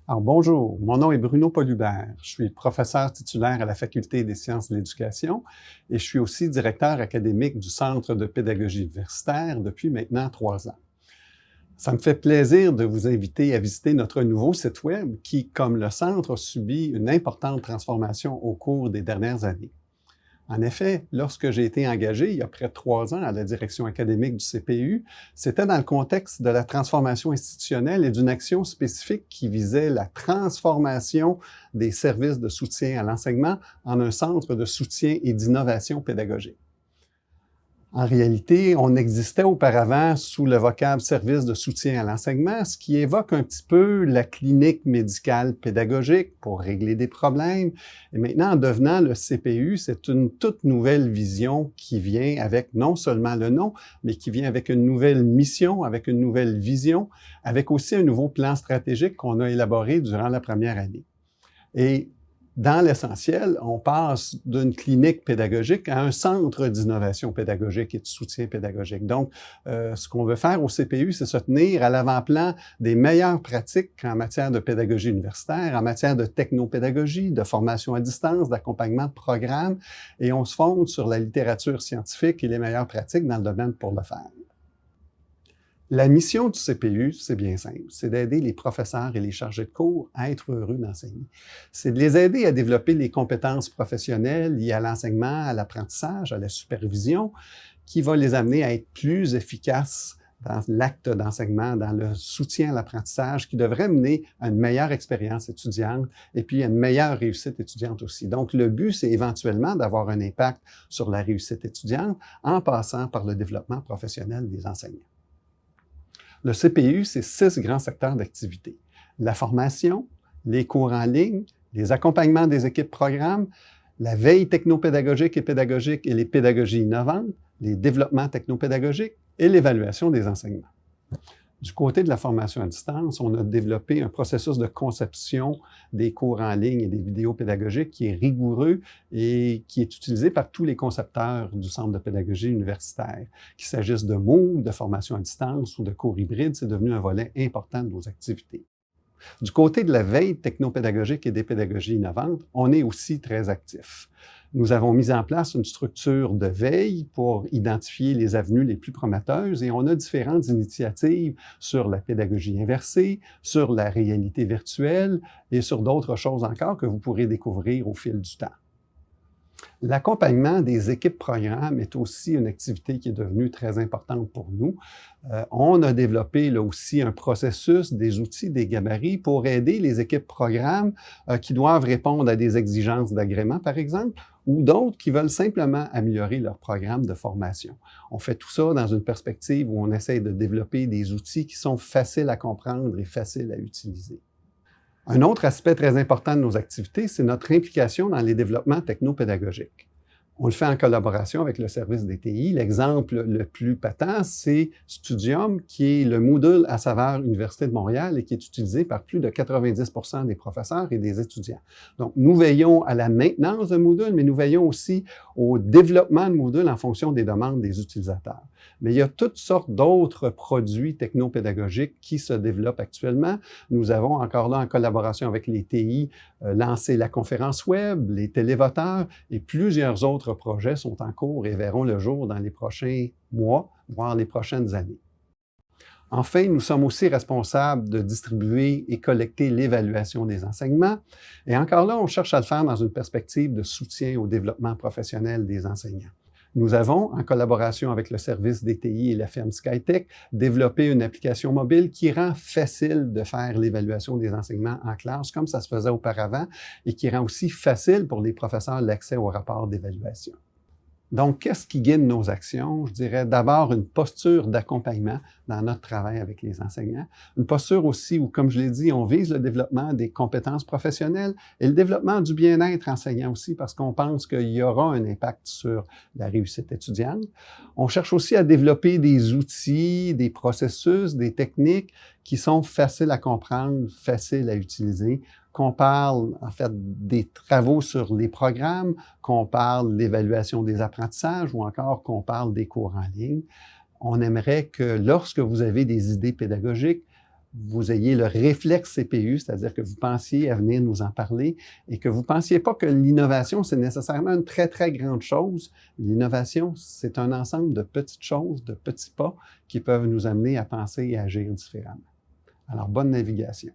Alors, bonjour, mon nom est Bruno Paul-Hubert. Je suis professeur titulaire à la Faculté des sciences de l'éducation et je suis aussi directeur académique du Centre de pédagogie universitaire depuis maintenant 3 ans. Ça me fait plaisir de vous inviter à visiter notre nouveau site Web qui, comme le Centre, a subi une importante transformation au cours des dernières années. En effet, lorsque j'ai été engagé il y a près de 3 ans à la direction académique du CPU, c'était dans le contexte de la transformation institutionnelle et d'une action spécifique qui visait la transformation des services de soutien à l'enseignement en un centre de soutien et d'innovation pédagogique. En réalité, on existait auparavant sous le vocable service de soutien à l'enseignement, ce qui évoque un petit peu la clinique médicale pédagogique pour régler des problèmes. Et maintenant, en devenant le CPU, c'est une toute nouvelle vision qui vient avec non seulement le nom, mais qui vient avec une nouvelle mission, avec une nouvelle vision, avec aussi un nouveau plan stratégique qu'on a élaboré durant la première année. Et dans l'essentiel, on passe d'une clinique pédagogique à un centre d'innovation pédagogique et de soutien pédagogique. Donc, ce qu'on veut faire au CPU, c'est se tenir à l'avant-plan des meilleures pratiques en matière de pédagogie universitaire, en matière de technopédagogie, de formation à distance, d'accompagnement de programmes, et on se fonde sur la littérature scientifique et les meilleures pratiques dans le domaine pour le faire. La mission du CPU, c'est bien simple, c'est d'aider les professeurs et les chargés de cours à être heureux d'enseigner. C'est de les aider à développer les compétences professionnelles liées à l'enseignement, à l'apprentissage, à la supervision, qui va les amener à être plus efficaces dans l'acte d'enseignement, dans le soutien à l'apprentissage, qui devrait mener à une meilleure expérience étudiante et puis à une meilleure réussite étudiante aussi. Donc, le but, c'est éventuellement d'avoir un impact sur la réussite étudiante en passant par le développement professionnel des enseignants. Le CPU, c'est 6 grands secteurs d'activité. La formation, les cours en ligne, les accompagnements des équipes programmes, la veille technopédagogique et pédagogique et les pédagogies innovantes, les développements technopédagogiques et l'évaluation des enseignements. Du côté de la formation à distance, on a développé un processus de conception des cours en ligne et des vidéos pédagogiques qui est rigoureux et qui est utilisé par tous les concepteurs du Centre de pédagogie universitaire. Qu'il s'agisse de MOOC, de formation à distance ou de cours hybrides, c'est devenu un volet important de nos activités. Du côté de la veille technopédagogique et des pédagogies innovantes, on est aussi très actif. Nous avons mis en place une structure de veille pour identifier les avenues les plus prometteuses et on a différentes initiatives sur la pédagogie inversée, sur la réalité virtuelle et sur d'autres choses encore que vous pourrez découvrir au fil du temps. L'accompagnement des équipes programmes est aussi une activité qui est devenue très importante pour nous. On a développé là aussi un processus, des outils, des gabarits pour aider les équipes programmes qui doivent répondre à des exigences d'agrément, par exemple, ou d'autres qui veulent simplement améliorer leur programme de formation. On fait tout ça dans une perspective où on essaie de développer des outils qui sont faciles à comprendre et faciles à utiliser. Un autre aspect très important de nos activités, c'est notre implication dans les développements technopédagogiques. On le fait en collaboration avec le service des TI. L'exemple le plus patent, c'est Studium, qui est le Moodle à saveur Université de Montréal et qui est utilisé par plus de 90% des professeurs et des étudiants. Donc, nous veillons à la maintenance de Moodle, mais nous veillons aussi au développement de Moodle en fonction des demandes des utilisateurs. Mais il y a toutes sortes d'autres produits technopédagogiques qui se développent actuellement. Nous avons encore là, en collaboration avec les TI, lancé la conférence web, les télévoteurs et plusieurs autres projets sont en cours et verront le jour dans les prochains mois, voire les prochaines années. Enfin, nous sommes aussi responsables de distribuer et collecter l'évaluation des enseignements. Et encore là, on cherche à le faire dans une perspective de soutien au développement professionnel des enseignants. Nous avons, en collaboration avec le service des TI et la firme Skytech, développé une application mobile qui rend facile de faire l'évaluation des enseignements en classe, comme ça se faisait auparavant, et qui rend aussi facile pour les professeurs l'accès au rapport d'évaluation. Donc, qu'est-ce qui guide nos actions? Je dirais d'abord une posture d'accompagnement dans notre travail avec les enseignants. Une posture aussi où, comme je l'ai dit, on vise le développement des compétences professionnelles et le développement du bien-être enseignant aussi parce qu'on pense qu'il y aura un impact sur la réussite étudiante. On cherche aussi à développer des outils, des processus, des techniques qui sont faciles à comprendre, faciles à utiliser, qu'on parle en fait des travaux sur les programmes, qu'on parle de l'évaluation des apprentissages ou encore qu'on parle des cours en ligne. On aimerait que lorsque vous avez des idées pédagogiques, vous ayez le réflexe CPU, c'est-à-dire que vous pensiez à venir nous en parler et que vous ne pensiez pas que l'innovation, c'est nécessairement une très, très grande chose. L'innovation, c'est un ensemble de petites choses, de petits pas qui peuvent nous amener à penser et à agir différemment. Alors, bonne navigation.